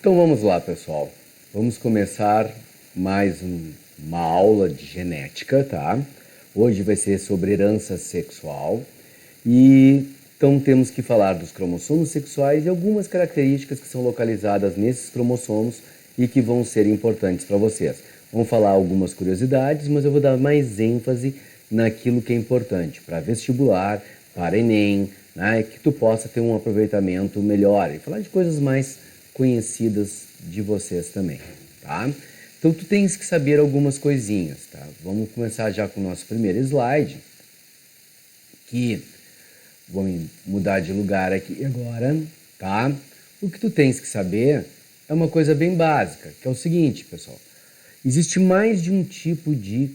Então vamos lá, pessoal. Vamos começar mais uma aula de genética, tá? Hoje vai ser sobre herança sexual e então temos que falar dos cromossomos sexuais e algumas características que são localizadas nesses cromossomos e que vão ser importantes para vocês. Vamos falar algumas curiosidades, mas eu vou dar mais ênfase naquilo que é importante para vestibular, para Enem, né? Que tu possa ter um aproveitamento melhor e falar de coisas mais conhecidas de vocês também, tá? Então tu tens que saber algumas coisinhas, tá? Vamos começar já com o nosso primeiro slide, que vou mudar de lugar aqui agora, tá? O que tu tens que saber é uma coisa bem básica, que é o seguinte, pessoal. Existe mais de um tipo de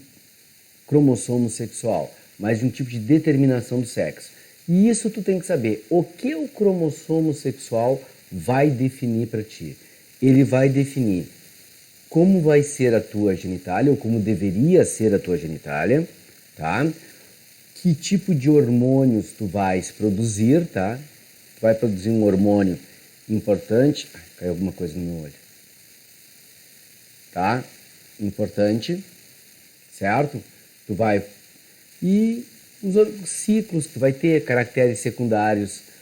cromossomo sexual, mais de um tipo de determinação do sexo. E isso tu tem que saber. O que o cromossomo sexual vai definir para ti? Ele vai definir como vai ser a tua genitália, ou como deveria ser a tua genitália, tá? Que tipo de hormônios tu vais produzir, tá? Tu vai produzir um hormônio importante. Caiu alguma coisa no meu olho. Tá? Importante, certo? Tu vai... E os ciclos que tu vai ter, caracteres secundários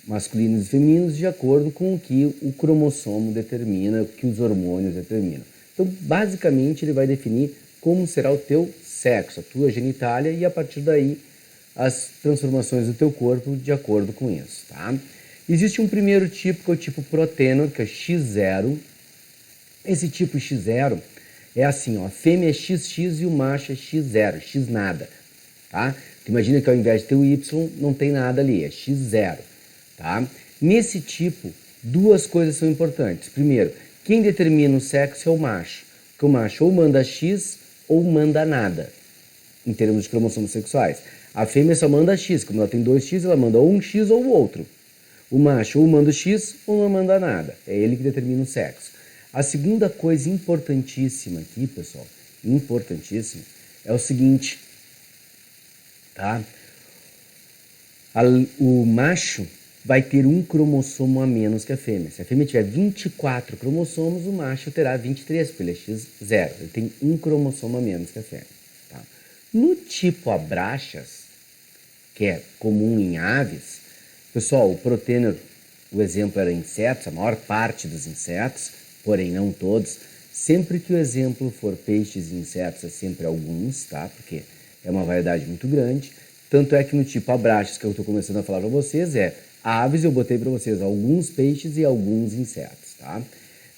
masculinos e femininos, de acordo com o que o cromossomo determina, o que os hormônios determinam. Então, basicamente, ele vai definir como será o teu sexo, a tua genitália, e a partir daí as transformações do teu corpo de acordo com isso, tá? Existe um primeiro tipo, que é o tipo protênor, que é X0. Esse tipo X0 é assim, ó, a fêmea é XX e o macho é X0, X nada, tá? Tu imagina que ao invés de ter o Y, não tem nada ali, é X0, tá? Nesse tipo, duas coisas são importantes. Primeiro, quem determina o sexo é o macho, porque o macho ou manda X ou manda nada, em termos de cromossomos sexuais. A fêmea só manda X, como ela tem 2X, ela manda ou um X ou o outro. O macho ou manda o X ou não manda nada, é ele que determina o sexo. A segunda coisa importantíssima aqui, pessoal, importantíssima, é o seguinte, tá? O macho vai ter um cromossomo a menos que a fêmea. Se a fêmea tiver 24 cromossomos, o macho terá 23, porque ele é X0. Ele tem um cromossomo a menos que a fêmea. Tá? No tipo Abrachas, que é comum em aves, pessoal, o protênor, o exemplo era insetos, a maior parte dos insetos, porém não todos. Sempre que o exemplo for peixes e insetos, é sempre alguns, tá? Porque é uma variedade muito grande. Tanto é que no tipo Abrachas, que eu estou começando a falar para vocês, é aves, eu botei para vocês alguns peixes e alguns insetos, tá?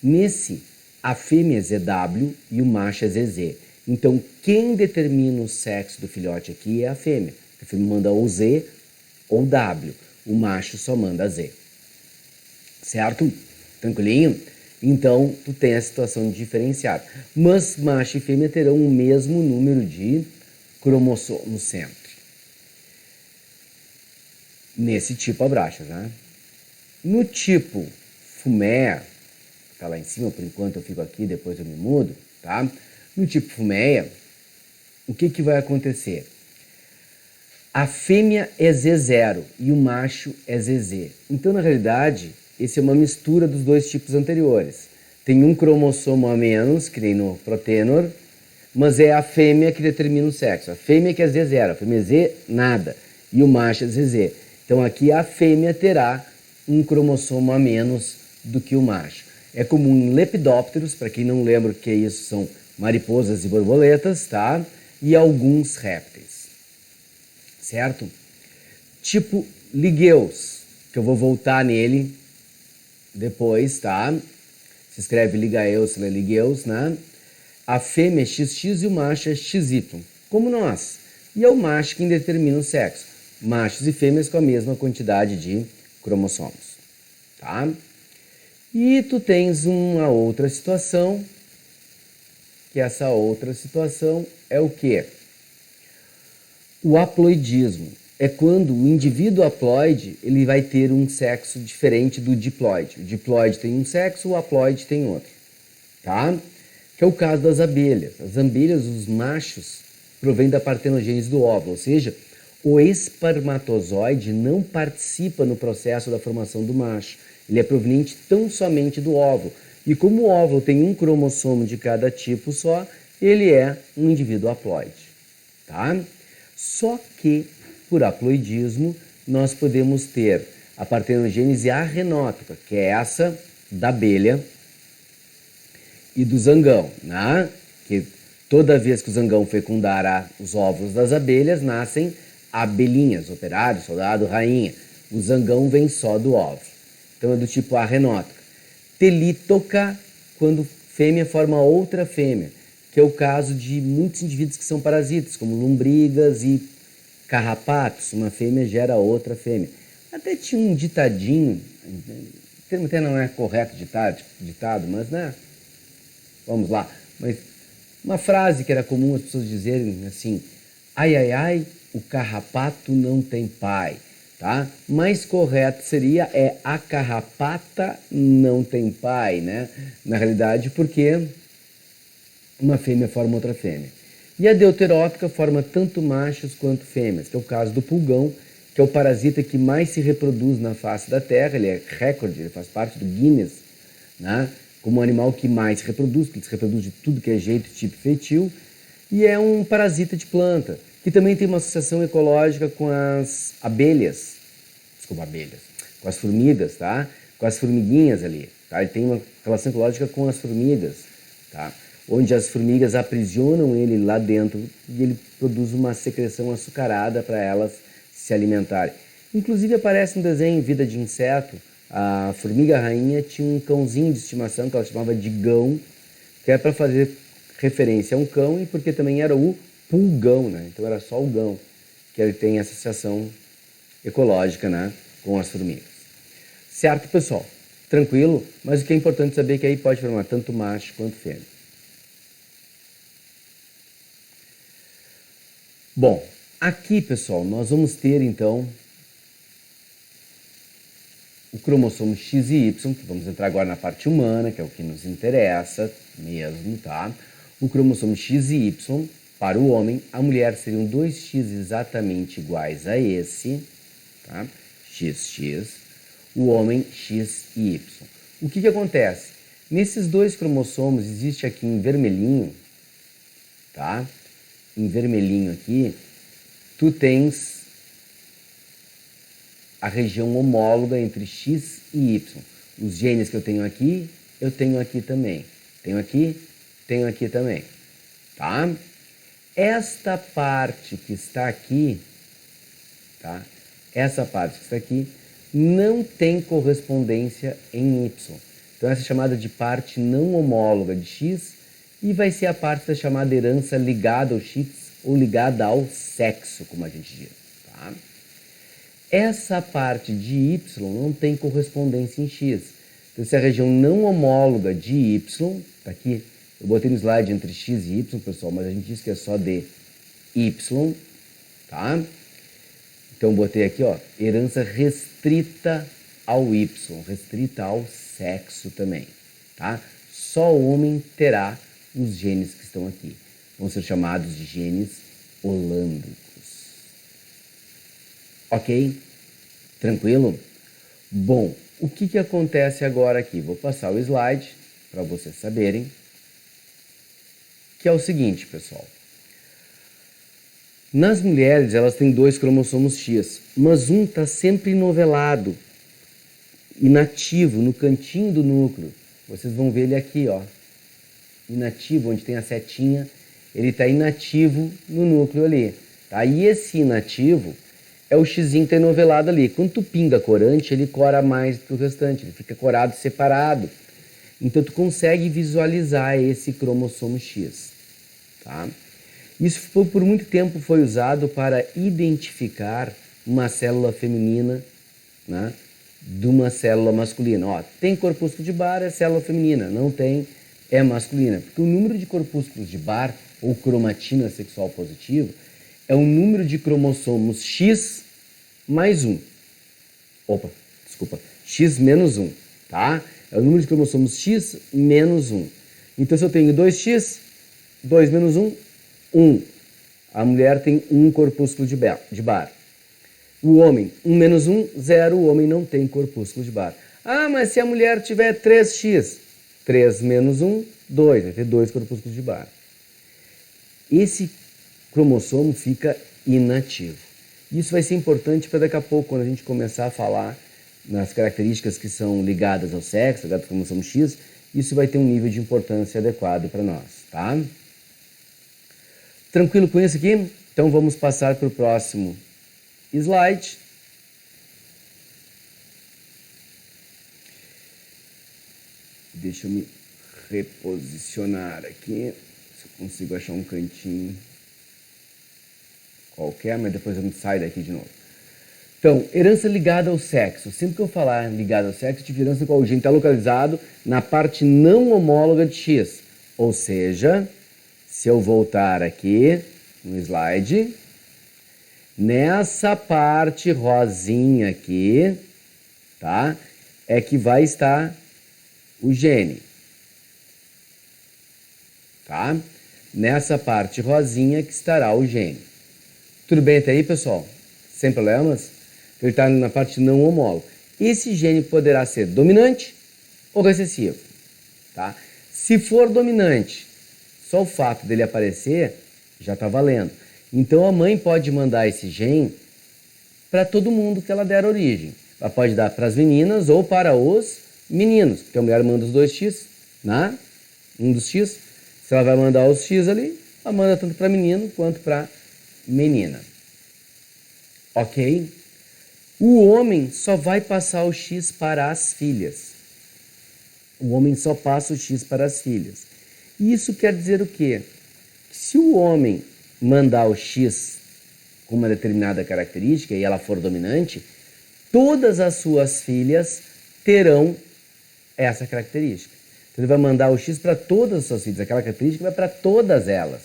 Nesse, a fêmea é ZW e o macho é ZZ. Então, quem determina o sexo do filhote aqui é a fêmea. A fêmea manda ou Z ou W. O macho só manda Z. Certo? Tranquilinho? Então, tu tem a situação diferenciada. Mas macho e fêmea terão o mesmo número de cromossomos sempre. Nesse tipo Abrachas, né? No tipo Fumea, tá lá em cima, por enquanto eu fico aqui, depois eu me mudo, tá? No tipo Fumeia, o que vai acontecer? A fêmea é Z0 e o macho é ZZ. Então, na realidade, esse é uma mistura dos dois tipos anteriores. Tem um cromossomo a menos, que nem no protênor, mas é a fêmea que determina o sexo. A fêmea que é Z0, a fêmea é Z, nada, e o macho é ZZ. Então, aqui a fêmea terá um cromossomo a menos do que o macho. É comum em lepidópteros, para quem não lembra o que é isso, são mariposas e borboletas, tá? E alguns répteis, certo? Tipo Ligeus, que eu vou voltar nele depois, tá? Se escreve Ligaeus, Ligeus, né? A fêmea é XX e o macho é XY, como nós. E é o macho quem determina o sexo. Machos e fêmeas com a mesma quantidade de cromossomos, tá? E tu tens uma outra situação, que essa outra situação é o quê? O haploidismo. É quando o indivíduo haploide ele vai ter um sexo diferente do diploide. O diploide tem um sexo, o haploide tem outro, tá? Que é o caso das abelhas. As abelhas, os machos, provêm da partenogênese do óvulo, ou seja, o espermatozoide não participa no processo da formação do macho. Ele é proveniente tão somente do óvulo. E como o óvulo tem um cromossomo de cada tipo só, ele é um indivíduo haploide, tá? Só que, por haploidismo, nós podemos ter a partenogênese arrenótica, que é essa da abelha e do zangão, né? Que toda vez que o zangão fecundar os óvulos das abelhas, nascem abelhinhas, operário, soldado, rainha. O zangão vem só do óvulo. Então é do tipo arrenótica. Telítoca, quando fêmea forma outra fêmea, que é o caso de muitos indivíduos que são parasitas, como lombrigas e carrapatos. Uma fêmea gera outra fêmea. Até tinha um ditadinho, o termo até não é correto ditado, mas né? Vamos lá. Mas uma frase que era comum as pessoas dizerem assim: ai, ai, ai, o carrapato não tem pai. Tá? Mais correto seria a carrapata não tem pai, né? Na realidade, porque uma fêmea forma outra fêmea. E a deuterópica forma tanto machos quanto fêmeas, que é o caso do pulgão, que é o parasita que mais se reproduz na face da Terra. Ele é recorde, ele faz parte do Guinness, né? Como o animal que mais se reproduz, que ele se reproduz de tudo que é jeito, tipo feitio, e é um parasita de planta, que também tem uma associação ecológica com as abelhas, com as formigas, tá? Com as formiguinhas ali, tá? Ele tem uma relação ecológica com as formigas, tá? Onde as formigas aprisionam ele lá dentro e ele produz uma secreção açucarada para elas se alimentarem. Inclusive aparece no desenho Vida de Inseto, a formiga rainha tinha um cãozinho de estimação que ela chamava de gão, que é para fazer referência a um cão e porque também era o pulgão, né? Então era só o gão, que ele tem associação ecológica, né, com as formigas. Certo, pessoal? Tranquilo? Mas o que é importante saber é que aí pode formar tanto macho quanto fêmea. Bom, aqui, pessoal, nós vamos ter, então, o cromossomo X e Y, que vamos entrar agora na parte humana, que é o que nos interessa mesmo, tá? O cromossomo X e Y, para o homem, a mulher seriam 2X exatamente iguais a esse, tá? XX, o homem X e Y. O que acontece? Nesses dois cromossomos, existe aqui em vermelhinho, tá? Em vermelhinho aqui, tu tens a região homóloga entre X e Y. Os genes que eu tenho aqui também. Tenho aqui também, tá? Esta parte que está aqui, tá? Essa parte que está aqui não tem correspondência em Y. Então essa é chamada de parte não homóloga de X e vai ser a parte da chamada herança ligada ao X ou ligada ao sexo, como a gente diz, tá? Essa parte de Y não tem correspondência em X. Então essa é a região não homóloga de Y, tá aqui, eu botei no slide entre X e Y, pessoal, mas a gente diz que é só de Y, tá? Então botei aqui, ó, herança restrita ao Y, restrita ao sexo também, tá? Só o homem terá os genes que estão aqui. Vão ser chamados de genes holândricos. Ok? Tranquilo? Bom, o que acontece agora aqui? Vou passar o slide para vocês saberem. Que é o seguinte, pessoal. Nas mulheres, elas têm 2 cromossomos X, mas um está sempre novelado, inativo, no cantinho do núcleo. Vocês vão ver ele aqui, ó. Inativo, onde tem a setinha, ele está inativo no núcleo ali. Tá? E esse inativo é o xizinho que está novelado ali. Quando tu pinga corante, ele cora mais do que o restante, ele fica corado separado. Então tu consegue visualizar esse cromossomo X. Tá? Isso por muito tempo foi usado para identificar uma célula feminina, né, de uma célula masculina. Ó, tem corpúsculo de Barr, é célula feminina, não tem, é masculina. Porque o número de corpúsculos de Barr, ou cromatina sexual positiva, é o número de cromossomos X mais 1. X menos 1, tá? É o número de cromossomos X menos 1. Então, se eu tenho 2X, 2 menos 1, 1. A mulher tem 1 corpúsculo de Barr. O homem, 1 menos 1, 0. O homem não tem corpúsculo de Barr. Ah, mas se a mulher tiver 3X, 3 menos 1, 2. Vai ter 2 corpúsculos de Barr. Esse cromossomo fica inativo. Isso vai ser importante para daqui a pouco, quando a gente começar a falar nas características que são ligadas ao sexo, ligadas ao cromossomo X, isso vai ter um nível de importância adequado para nós, tá? Tranquilo com isso aqui? Então vamos passar para o próximo slide. Deixa eu me reposicionar aqui, se eu consigo achar um cantinho qualquer, mas depois eu me saio daqui de novo. Então, herança ligada ao sexo. Sempre que eu falar ligada ao sexo, tipo herança qual o gene está localizado na parte não homóloga de X. Ou seja, se eu voltar aqui no slide, nessa parte rosinha aqui, tá? É que vai estar o gene. Tá? Nessa parte rosinha que estará o gene. Tudo bem até aí, pessoal? Sem problemas? Ele está na parte não homóloga. Esse gene poderá ser dominante ou recessivo. Tá? Se for dominante, só o fato dele aparecer já está valendo. Então a mãe pode mandar esse gene para todo mundo que ela der origem. Ela pode dar para as meninas ou para os meninos, porque a mulher manda os 2x, né? Um dos x. Se ela vai mandar os x ali, ela manda tanto para menino quanto para menina. Ok? O homem só vai passar o X para as filhas. O homem só passa o X para as filhas. Isso quer dizer o quê? Que se o homem mandar o X com uma determinada característica e ela for dominante, todas as suas filhas terão essa característica. Então ele vai mandar o X para todas as suas filhas. Aquela característica vai para todas elas.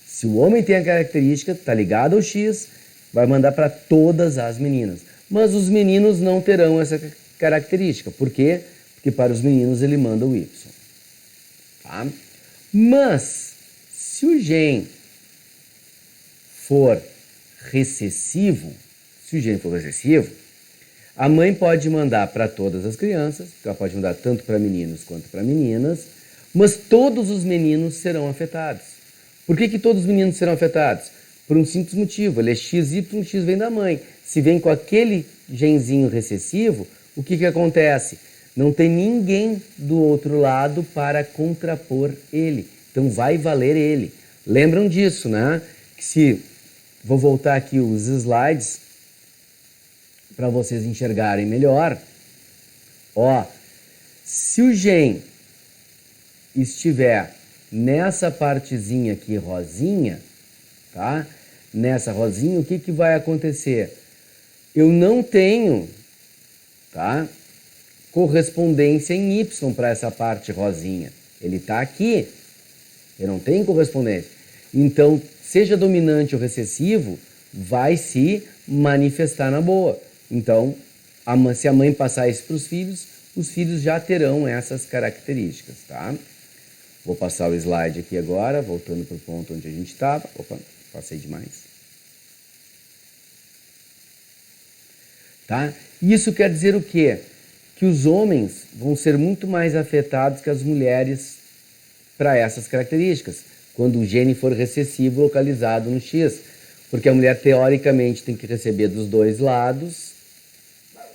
Se o homem tem a característica, está ligado ao X, vai mandar para todas as meninas. Mas os meninos não terão essa característica. Por quê? Porque para os meninos ele manda o Y. Tá? Mas, se o gene for recessivo, a mãe pode mandar para todas as crianças, ela pode mandar tanto para meninos quanto para meninas, mas todos os meninos serão afetados. Por que todos os meninos serão afetados? Por um simples motivo, ele é XY, X vem da mãe. Se vem com aquele genzinho recessivo, o que acontece? Não tem ninguém do outro lado para contrapor ele. Então vai valer ele. Lembram disso, né? Que se... Vou voltar aqui os slides para vocês enxergarem melhor. Ó, se o gen estiver nessa partezinha aqui rosinha, tá? Nessa rosinha, o que vai acontecer? Eu não tenho, tá? Correspondência em Y para essa parte rosinha. Ele está aqui. Eu não tenho correspondência. Então, seja dominante ou recessivo, vai se manifestar na boa. Então, se a mãe passar isso para os filhos já terão essas características, tá? Vou passar o slide aqui agora, voltando para o ponto onde a gente estava. Opa, passei demais. Tá? Isso quer dizer o quê? Que os homens vão ser muito mais afetados que as mulheres para essas características, quando o gene for recessivo localizado no X. Porque a mulher, teoricamente, tem que receber dos dois lados,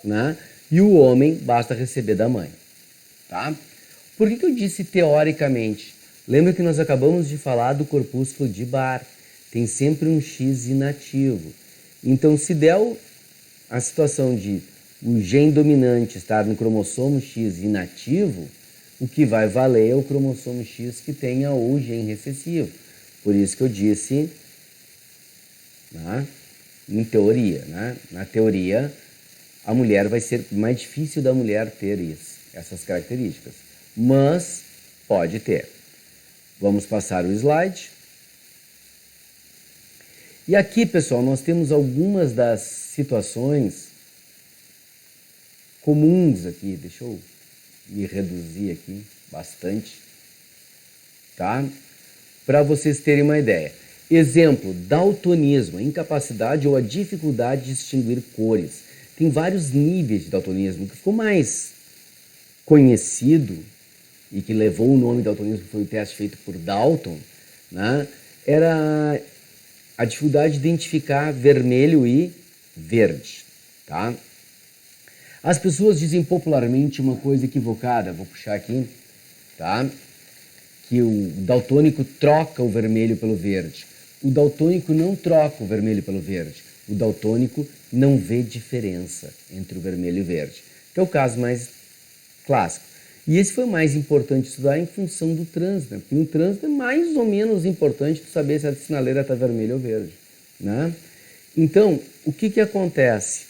né? E o homem basta receber da mãe. Tá? Por que eu disse teoricamente? Lembra que nós acabamos de falar do corpúsculo de Barr. Tem sempre um X inativo. Então, se der a situação de o gene dominante estar no cromossomo X inativo, o que vai valer é o cromossomo X que tenha o gene recessivo. Por isso que eu disse, né, em teoria, né? Na teoria, a mulher vai ser mais difícil da mulher ter essas características. Mas pode ter. Vamos passar o slide. E aqui, pessoal, nós temos algumas das situações comuns aqui. Deixa eu me reduzir aqui bastante, tá? Para vocês terem uma ideia. Exemplo, daltonismo, a incapacidade ou a dificuldade de distinguir cores. Tem vários níveis de daltonismo. O que ficou mais conhecido e que levou o nome daltonismo, que foi o teste feito por Dalton, né, era a dificuldade de identificar vermelho e verde, tá? As pessoas dizem popularmente uma coisa equivocada, vou puxar aqui, tá? Que o daltônico troca o vermelho pelo verde. O daltônico não troca o vermelho pelo verde. O daltônico não vê diferença entre o vermelho e o verde, que é o caso mais clássico. E esse foi o mais importante estudar em função do trânsito, né? Porque no trânsito é mais ou menos importante tu saber se a sinaleira está vermelha ou verde, né? Então, o que acontece?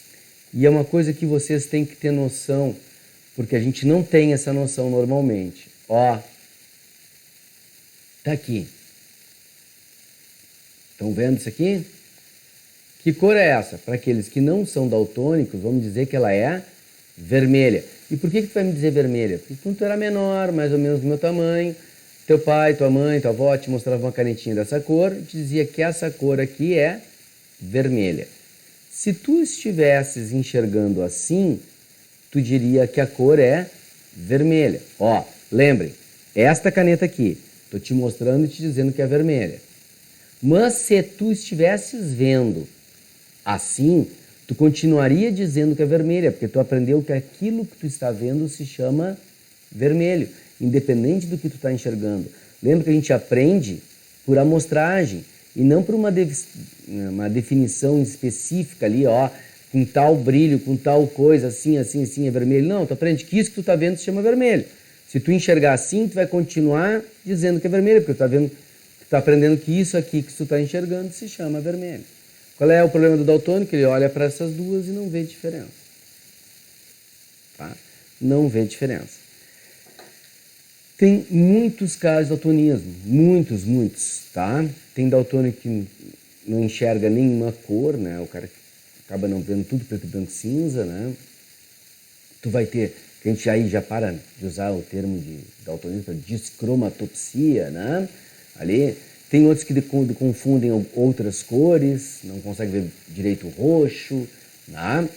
E é uma coisa que vocês têm que ter noção, porque a gente não tem essa noção normalmente. Ó, tá aqui. Estão vendo isso aqui? Que cor é essa? Para aqueles que não são daltônicos, vamos dizer que ela é vermelha. E por que tu vai me dizer vermelha? Porque quando tu era menor, mais ou menos do meu tamanho, teu pai, tua mãe, tua avó te mostrava uma canetinha dessa cor e te dizia que essa cor aqui é vermelha. Se tu estivesses enxergando assim, tu diria que a cor é vermelha. Ó, lembrem, esta caneta aqui, estou te mostrando e te dizendo que é vermelha. Mas se tu estivesses vendo assim, tu continuaria dizendo que é vermelha, porque tu aprendeu que aquilo que tu está vendo se chama vermelho, independente do que tu está enxergando. Lembra que a gente aprende por amostragem e não por uma definição específica ali, ó, com tal brilho, com tal coisa, assim, assim, assim, é vermelho. Não, tu aprende que isso que tu está vendo se chama vermelho. Se tu enxergar assim, tu vai continuar dizendo que é vermelho, porque tu está vendo, tu está aprendendo que isso aqui que tu está enxergando se chama vermelho. Qual é o problema do daltônico? Ele olha para essas duas e não vê diferença. Tá? Não vê diferença. Tem muitos casos de daltonismo, muitos, tá? Tem daltônico que não enxerga nenhuma cor, né? O cara acaba não vendo tudo preto, branco, cinza, né? Tu vai ter, que a gente aí já para de usar o termo de daltonismo para descromatopsia, né? Ali. Tem outros que confundem outras cores, não conseguem ver direito o roxo, né?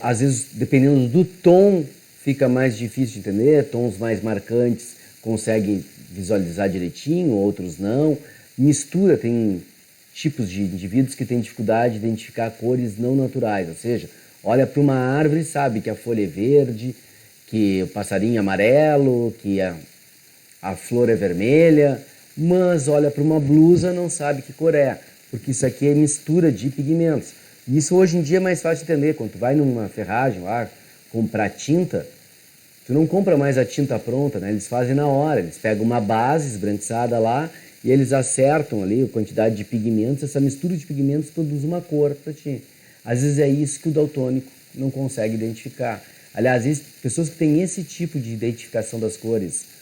Às vezes, dependendo do tom, fica mais difícil de entender, tons mais marcantes conseguem visualizar direitinho, outros não. Mistura, tem tipos de indivíduos que têm dificuldade de identificar cores não naturais, ou seja, olha para uma árvore e sabe que a folha é verde, que o passarinho é amarelo, que a flor é vermelha, mas olha para uma blusa e não sabe que cor é, porque isso aqui é mistura de pigmentos. E isso hoje em dia é mais fácil de entender. Quando tu vai numa ferragem lá comprar tinta, tu não compra mais a tinta pronta, né? Eles fazem na hora, eles pegam uma base esbranquiçada lá e eles acertam ali a quantidade de pigmentos, essa mistura de pigmentos produz uma cor para ti. Às vezes é isso que o daltônico não consegue identificar. Aliás, pessoas que têm esse tipo de identificação das cores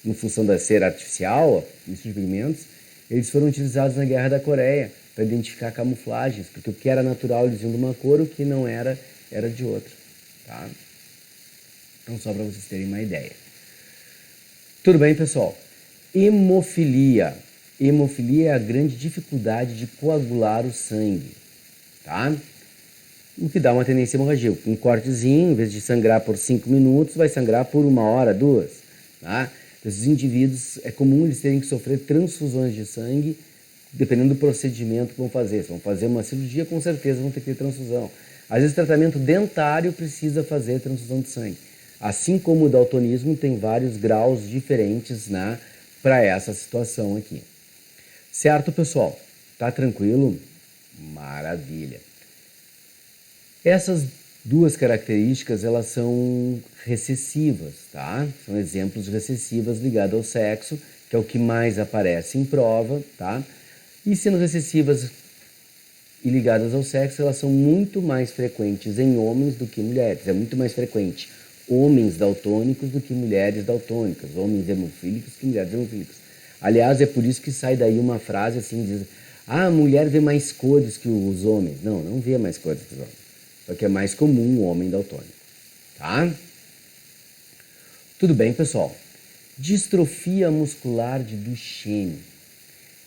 em função da cera artificial, mistura de pigmentos, eles foram utilizados na Guerra da Coreia para identificar camuflagens, porque o que era natural eles iam de uma cor, o que não era, era de outra. Tá? Então, só para vocês terem uma ideia. Tudo bem, pessoal? Hemofilia. Hemofilia é a grande dificuldade de coagular o sangue, tá? O que dá uma tendência à hemorragia. Um cortezinho, em vez de sangrar por 5 minutos, vai sangrar por 1 hora, 2, tá? Esses indivíduos, é comum eles terem que sofrer transfusões de sangue, dependendo do procedimento que vão fazer. Se vão fazer uma cirurgia, com certeza vão ter que ter transfusão. Às vezes, tratamento dentário precisa fazer transfusão de sangue. Assim como o daltonismo, tem vários graus diferentes, né, para essa situação aqui. Certo, pessoal? Tá tranquilo? Maravilha. Essas duas características, elas são recessivas, tá? São exemplos de recessivas ligadas ao sexo, que é o que mais aparece em prova, tá? E sendo recessivas e ligadas ao sexo, elas são muito mais frequentes em homens do que mulheres. É muito mais frequente homens daltônicos do que mulheres daltônicas, homens hemofílicos que mulheres hemofílicas. Aliás, é por isso que sai daí uma frase assim, diz, a mulher vê mais cores que os homens. Não, não vê mais cores que os homens. Só que é mais comum o homem daltônico, tá? Tudo bem, pessoal? Distrofia muscular de Duchenne.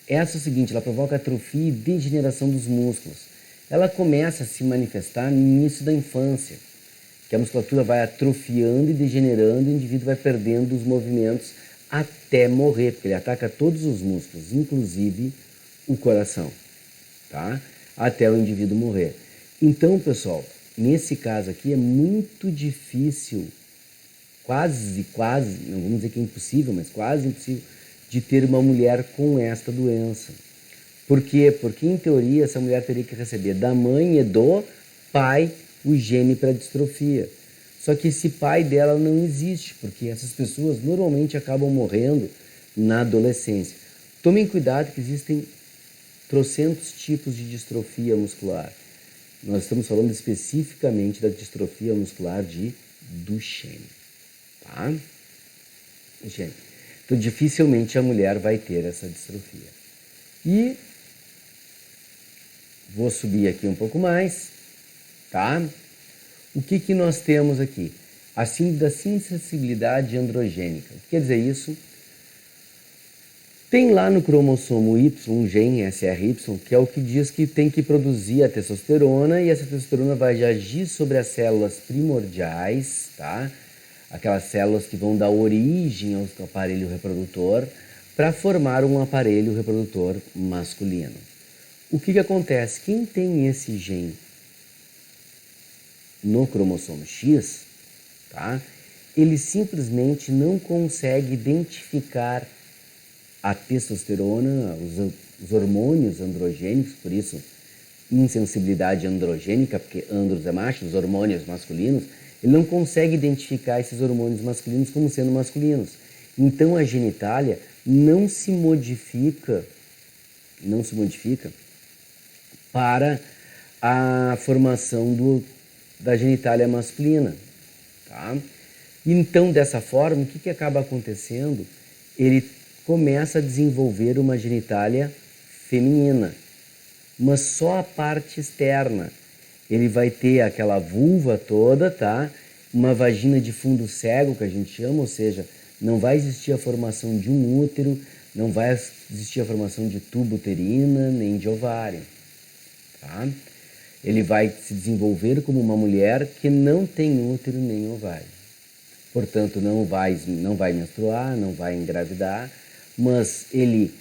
Essa é o seguinte, ela provoca atrofia e degeneração dos músculos. Ela começa a se manifestar no início da infância. que a musculatura vai atrofiando e degenerando, e o indivíduo vai perdendo os movimentos até morrer, porque ele ataca todos os músculos, inclusive o coração, tá? Até o indivíduo morrer. Então, pessoal, nesse caso aqui é muito difícil, quase, não vamos dizer que é impossível, mas quase impossível, de ter uma mulher com esta doença. Por quê? Porque, em teoria, essa mulher teria que receber da mãe e do pai o gene para distrofia. Só que esse pai dela não existe, porque essas pessoas normalmente acabam morrendo na adolescência. Tomem cuidado que existem trocentos tipos de distrofia muscular. Nós estamos falando especificamente da distrofia muscular de Duchenne, tá? Duchenne. Então, dificilmente a mulher vai ter essa distrofia. E vou subir aqui um pouco mais, tá? O que nós temos aqui? A síndrome da insensibilidade androgênica. O que quer dizer isso? Tem lá no cromossomo Y um gene SRY, que é o que diz que tem que produzir a testosterona, e essa testosterona vai agir sobre as células primordiais, tá? Aquelas células que vão dar origem ao aparelho reprodutor, para formar um aparelho reprodutor masculino. O que acontece? Quem tem esse gene no cromossomo X, tá? Ele simplesmente não consegue identificar a testosterona, os hormônios androgênicos, por isso insensibilidade androgênica, porque andros é macho, os hormônios masculinos, ele não consegue identificar esses hormônios masculinos como sendo masculinos. Então a genitália não se modifica para a formação da genitália masculina, tá? Então, dessa forma, o que acaba acontecendo? Ele começa a desenvolver uma genitália feminina, mas só a parte externa. Ele vai ter aquela vulva toda, tá? Uma vagina de fundo cego, que a gente chama, ou seja, não vai existir a formação de um útero, não vai existir a formação de tubo uterina, nem de ovário, tá? Ele vai se desenvolver como uma mulher que não tem útero nem ovário. Portanto, não vai menstruar, não vai engravidar, mas ele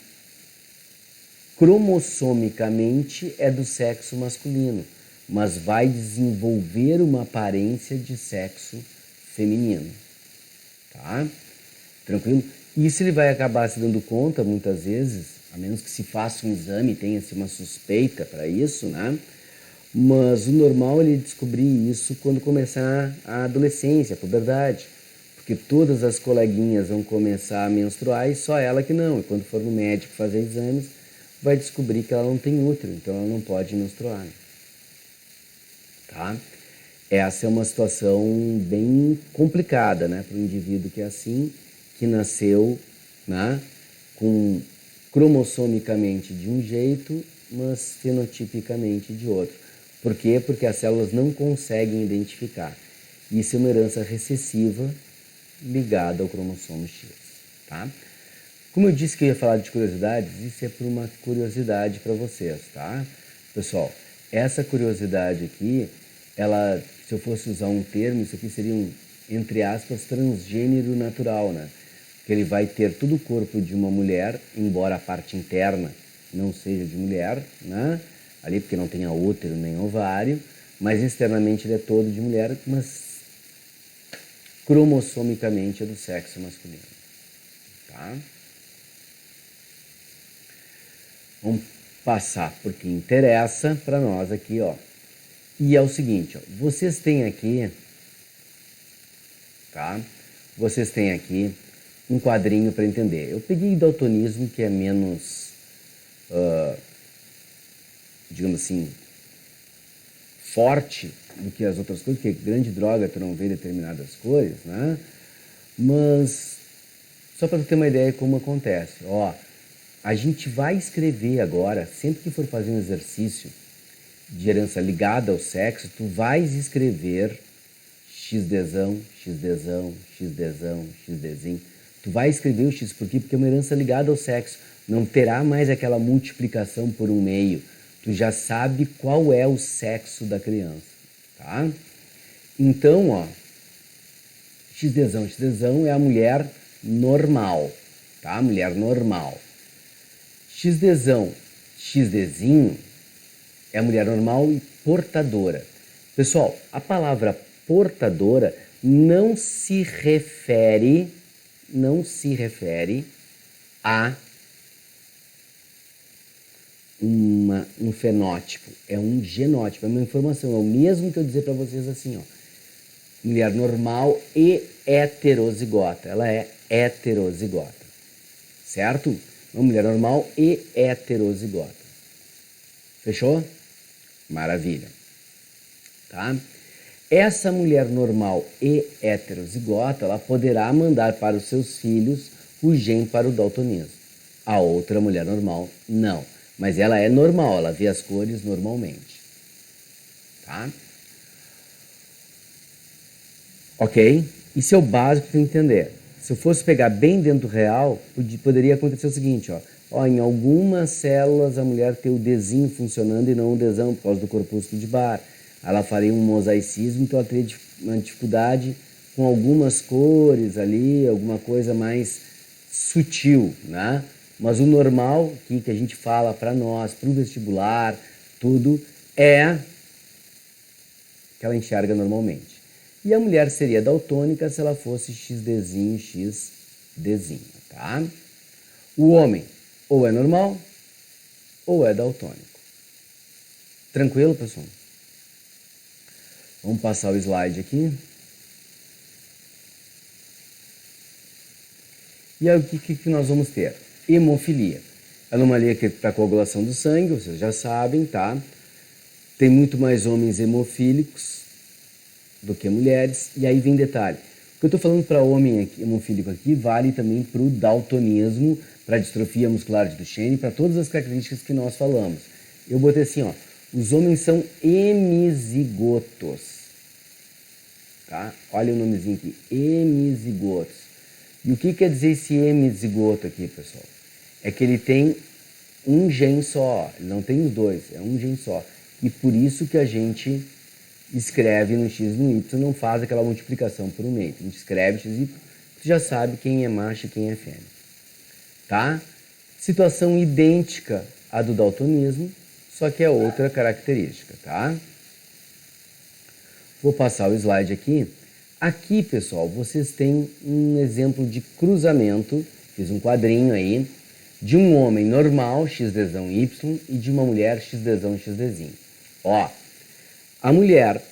cromossomicamente é do sexo masculino, mas vai desenvolver uma aparência de sexo feminino, tá? Tranquilo? Isso ele vai acabar se dando conta muitas vezes, a menos que se faça um exame e tenha-se uma suspeita para isso, né? Mas o normal é ele descobrir isso quando começar a adolescência, a puberdade. Porque todas as coleguinhas vão começar a menstruar e só ela que não. E quando for no médico fazer exames, vai descobrir que ela não tem útero, então ela não pode menstruar. Tá? Essa é uma situação bem complicada, né, para o indivíduo que é assim, que nasceu, né, com cromossomicamente de um jeito, mas fenotipicamente de outro. Por quê? Porque as células não conseguem identificar. Isso é uma herança recessiva ligada ao cromossomo X, tá? Como eu disse que eu ia falar de curiosidades, isso é por uma curiosidade para vocês, tá? Pessoal, essa curiosidade aqui, ela, se eu fosse usar um termo, isso aqui seria um, entre aspas, transgênero natural, né? Que ele vai ter todo o corpo de uma mulher, embora a parte interna não seja de mulher, né? Ali porque não tenha útero nem ovário, mas externamente ele é todo de mulher, mas cromossomicamente é do sexo masculino, tá? Vamos passar porque interessa para nós aqui, ó. E é o seguinte, ó, vocês têm aqui, tá? Vocês têm aqui um quadrinho para entender. Eu peguei daltonismo, que é menos, digamos assim, forte do que as outras cores, porque grande droga tu não vê determinadas cores, né? Mas só para tu ter uma ideia de como acontece, ó, a gente vai escrever agora, sempre que for fazer um exercício de herança ligada ao sexo, tu vais escrever XDzão, XDzão, XDzão, XDzinho. Tu vai escrever o X por quê? Porque é uma herança ligada ao sexo. Não terá mais aquela multiplicação por um meio. Tu já sabe qual é o sexo da criança, tá? Então, ó, XDzão é a mulher normal, tá? Mulher normal. XDzinho é a mulher normal e portadora. Pessoal, a palavra portadora não se refere a um fenótipo, é um genótipo, é uma informação, é o mesmo que eu dizer para vocês assim, ó, mulher normal e heterozigota, ela é heterozigota, certo? Uma mulher normal e heterozigota. Fechou? Maravilha. Tá? Essa mulher normal e heterozigota, ela poderá mandar para os seus filhos o gene para o daltonismo. A outra mulher normal, não. Mas ela é normal, ela vê as cores normalmente. Tá? Ok? Isso é o básico para entender. Se eu fosse pegar bem dentro do real, poderia acontecer o seguinte, ó, em algumas células a mulher tem o Dzinho funcionando e não o Dzão por causa do corpúsculo de Barr. Ela faria um mosaicismo, então ela teria uma dificuldade com algumas cores ali, alguma coisa mais sutil, né? Mas o normal, que a gente fala para nós, para o vestibular, tudo, é que ela enxerga normalmente. E a mulher seria daltônica se ela fosse XDzinho, XDzinho, tá? O homem ou é normal ou é daltônico. Tranquilo, pessoal? Vamos passar o slide aqui. E aí o que nós vamos ter? Hemofilia. Anomalia que é para coagulação do sangue, vocês já sabem, tá? Tem muito mais homens hemofílicos do que mulheres. E aí vem detalhe. O que eu estou falando para homem aqui, hemofílico aqui vale também para o daltonismo, para a distrofia muscular de Duchenne, para todas as características que nós falamos. Eu botei assim, ó, os homens são hemizigotos. Tá? Olha o nomezinho aqui, hemizigotos. E o que quer dizer esse hemizigoto aqui, pessoal? É que ele tem um gene só, ele não tem os dois, é um gene só. E por isso que a gente escreve no X e no Y, não faz aquela multiplicação por um meio. A gente escreve X e Y, você já sabe quem é macho e quem é fêmea. Tá? Situação idêntica à do daltonismo, só que é outra característica, tá? Vou passar o slide aqui. Aqui, pessoal, vocês têm um exemplo de cruzamento, fiz um quadrinho aí, de um homem normal, XDzão Y, e de uma mulher, XDzão XDzinho. Ó, a mulher,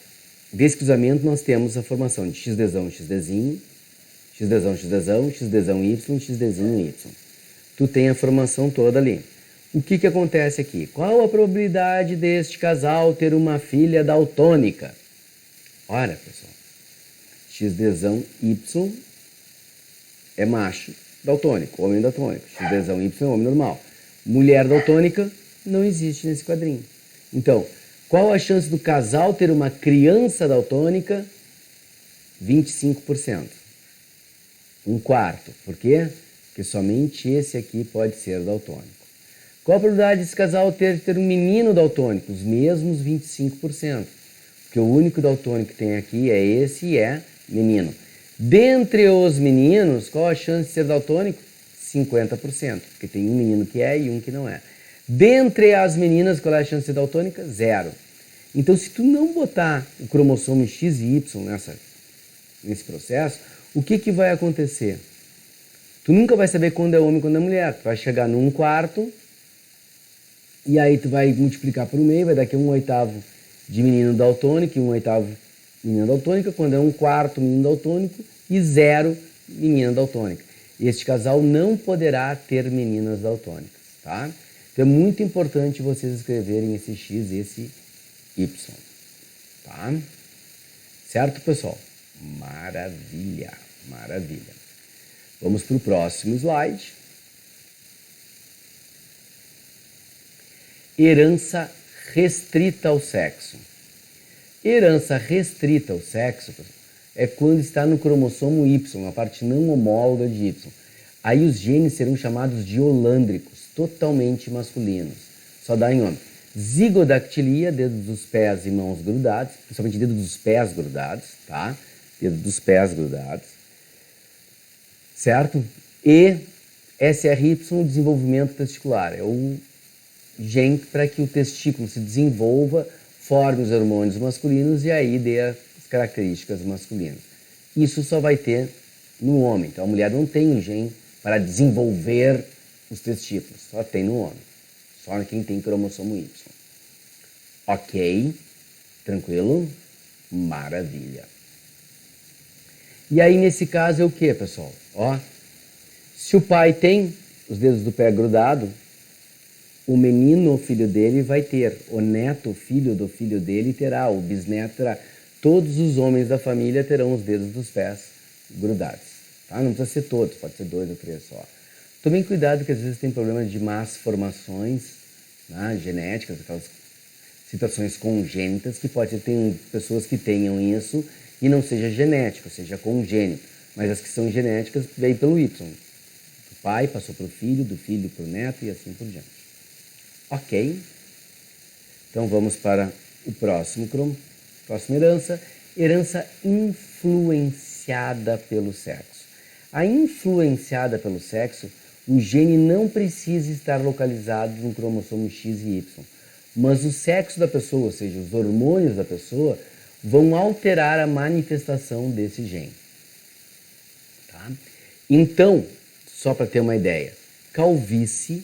desse cruzamento, nós temos a formação de XDzão XDzinho, XDzão XDzão, XDzão Y, XDzinho Y. Tu tem a formação toda ali. O que acontece aqui? Qual a probabilidade deste casal ter uma filha daltônica? Olha, pessoal, XDzão Y é macho daltônico, homem daltônico. XDzão Y é homem normal. Mulher daltônica não existe nesse quadrinho. Então, qual a chance do casal ter uma criança daltônica? 25%. Um quarto. Por quê? Porque somente esse aqui pode ser daltônico. Qual a probabilidade desse casal ter um menino daltônico? Os mesmos 25%. Porque o único daltônico que tem aqui é esse e é menino. Dentre os meninos, qual a chance de ser daltônico? 50%. Porque tem um menino que é e um que não é. Dentre as meninas, qual é a chance de ser daltônica? 0. Então, se tu não botar o cromossomo X e Y nesse processo, o que vai acontecer? Tu nunca vai saber quando é homem e quando é mulher. Tu vai chegar num quarto e aí tu vai multiplicar por meio, vai dar aqui 1/8 de menino daltônico e 1/8 menina daltônica, quando é 1/4 menino daltônico e 0 menina daltônica. Este casal não poderá ter meninas daltônicas, tá? Então é muito importante vocês escreverem esse X e esse Y, tá? Certo, pessoal? Maravilha, maravilha. Vamos para o próximo slide. Herança restrita ao sexo. Herança restrita ao sexo é quando está no cromossomo Y, a parte não homóloga de Y. Aí os genes serão chamados de holandricos, totalmente masculinos. Só dá em homem. Zigodactilia, dedos dos pés e mãos grudados, principalmente dedos dos pés grudados, tá? Dedos dos pés grudados, certo? E SRY, o desenvolvimento testicular, é o gene para que o testículo se desenvolva, forme os hormônios masculinos e aí dê as características masculinas. Isso só vai ter no homem, então a mulher não tem um gene para desenvolver os testículos, só tem no homem, só quem tem cromossomo Y. Ok, tranquilo? Maravilha. E aí nesse caso é o que, pessoal? Ó, se o pai tem os dedos do pé grudado, o menino, o filho dele, vai ter. O neto, o filho do filho dele, terá. O bisneto terá. Todos os homens da família terão os dedos dos pés grudados. Tá? Não precisa ser todos, pode ser 2 ou 3 só. Tomem cuidado que às vezes tem problemas de más formações, né, genéticas, aquelas situações congênitas, que pode ter pessoas que tenham isso e não seja genético, seja congênito. Mas as que são genéticas veio pelo Y. Do pai passou para o filho, do filho para o neto e assim por diante. Ok? Então vamos para o próximo próxima herança. Herança influenciada pelo sexo. A influenciada pelo sexo, o gene não precisa estar localizado no cromossomo X e Y, mas o sexo da pessoa, ou seja, os hormônios da pessoa, vão alterar a manifestação desse gene. Tá? Então, só para ter uma ideia, calvície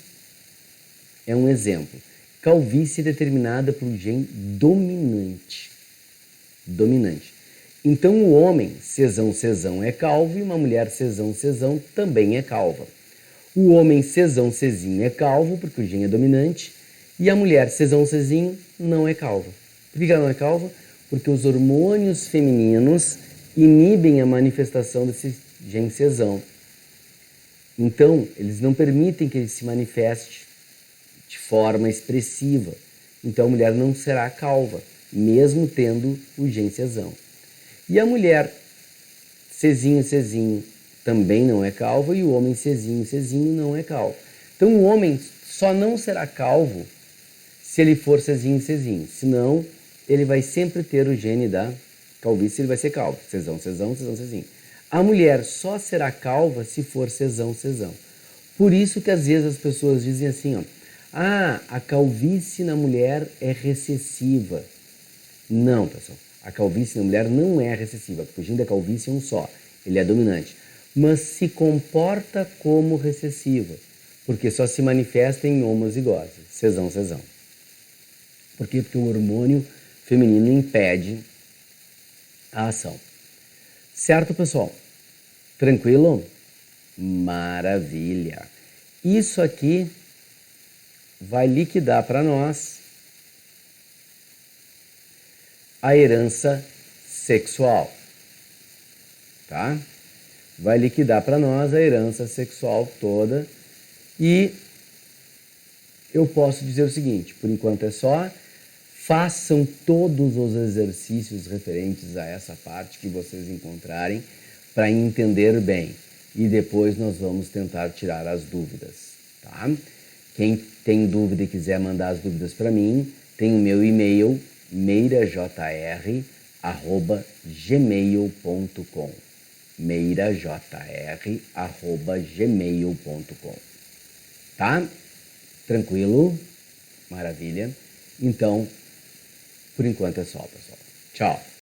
é um exemplo. Calvície é determinada por um gene dominante. Dominante. Então, o homem cesão é calvo e uma mulher cesão também é calva. O homem cezinho é calvo porque o gene é dominante e a mulher cezinho não é calva. Por que ela não é calva? Porque os hormônios femininos inibem a manifestação desse gene cesão. Então, eles não permitem que ele se manifeste de forma expressiva. Então, a mulher não será calva, mesmo tendo o gene cesão. E a mulher cezinho também não é calva e o homem cezinho não é calvo. Então, o homem só não será calvo se ele for cezinho. Senão, ele vai sempre ter o gene da calvície, ele vai ser calvo. Cesão. A mulher só será calva se for cesão. Por isso que às vezes as pessoas dizem assim, ó, a calvície na mulher é recessiva. Não, pessoal. A calvície na mulher não é recessiva, porque o gene da calvície é um só, ele é dominante. Mas se comporta como recessiva, porque só se manifesta em homozigose, cesão. Por quê? Porque o hormônio feminino impede a ação. Certo, pessoal? Tranquilo? Maravilha! Isso aqui vai liquidar para nós a herança sexual, tá? Vai liquidar para nós a herança sexual toda e eu posso dizer o seguinte, por enquanto é só, façam todos os exercícios referentes a essa parte que vocês encontrarem para entender bem e depois nós vamos tentar tirar as dúvidas, tá? Quem tem dúvida e quiser mandar as dúvidas para mim, tem o meu e-mail meirajr@gmail.com meirajr@gmail.com. Tá? Tranquilo? Maravilha. Então, por enquanto é só, pessoal. Tchau.